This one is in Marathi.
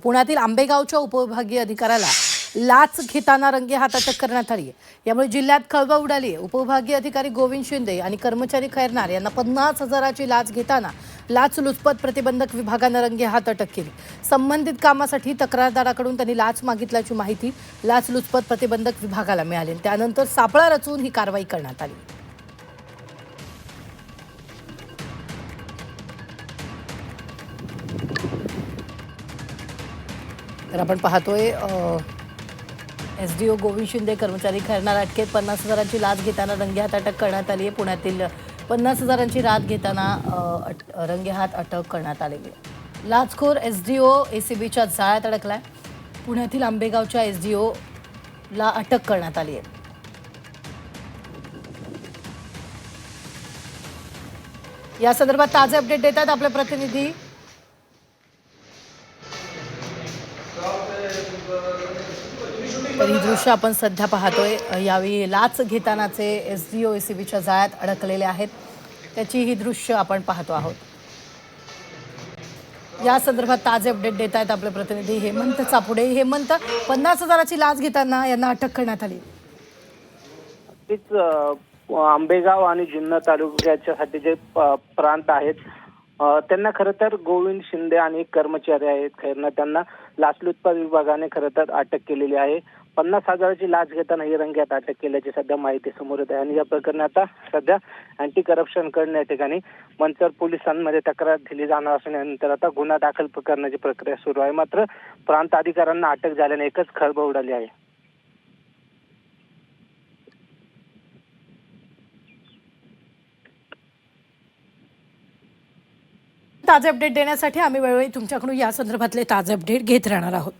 पुण्यातील आंबेगावच्या उपविभागीय अधिकाऱ्याला लाच घेताना रंगेहात अटक करण्यात आली आहे। यामुळे जिल्ह्यात खळबळ उडाली आहे। उपविभागीय अधिकारी गोविंद शिंदे आणि कर्मचारी खैरनार यांना 50,000ची लाच घेताना लाचलुचपत प्रतिबंधक विभागाने रंगेहात अटक केली। संबंधित कामासाठी तक्रारदाराकडून त्यांनी लाच मागितल्याची माहिती लाचलुचपत प्रतिबंधक विभागाला मिळाली। त्यानंतर सापळा रचून ही कारवाई करण्यात आली। तर आपण पाहतोय एसडीओ गोविंद शिंदे कर्मचारी खैरनार अटकेत 50,000ची लाच घेताना रंगेहात अटक करण्यात आली आहे। पुण्यातील 50,000ची लाच घेताना रंगेहात अटक करण्यात आलेली आहे। लाचखोर एसडीओ एसीबीच्या जाळ्यात अडकलाय। पुण्यातील आंबेगावच्या एसडीओ ला अटक करण्यात आली आहे। या संदर्भात ताजे अपडेट देतात आपले प्रतिनिधी। तर ही दृश्य आपण सध्या पाहतोय। यावेळी लाच घेतानाचे एसडीओ एसीबीच्या जाळ्यात अडकलेले आहेत, त्याची ही दृश्य आपण पाहतो आहोत। या संदर्भात ताजे अपडेट देत आहेत आपले प्रतिनिधी हेमंत चापुडे। हेमंत, 50,000ची लाच घेताना यांना अटक करण्यात आली। आंबेगाव आणि जुन्नर तालुक्याच्यासाठी जे प्रांत आहेत त्यांना खरं तर गोविंद शिंदे आणि कर्मचारी आहेत खैरनार त्यांना लाचलुचपत विभागाने खरं तर अटक केलेली आहे। 50,000ची लाच घेताना ही रंगेहात अटक केल्याची सध्या माहिती समोर येत आहे आणि या प्रकरणी आता सध्या अँटी करप्शन कडून या ठिकाणी मंचर पोलिसांमध्ये तक्रार दिली जाणार असल्यानंतर आता गुन्हा दाखल करण्याची प्रक्रिया सुरू आहे। मात्र प्रांत अधिकाऱ्यांना अटक झाल्याने एकच खळबळ उडाली आहे। ताजे अपडेट देण्यासाठी आम्ही वेळोवेळी तुमच्याकडून या संदर्भातले ताजे अपडेट घेत राहणार आहोत।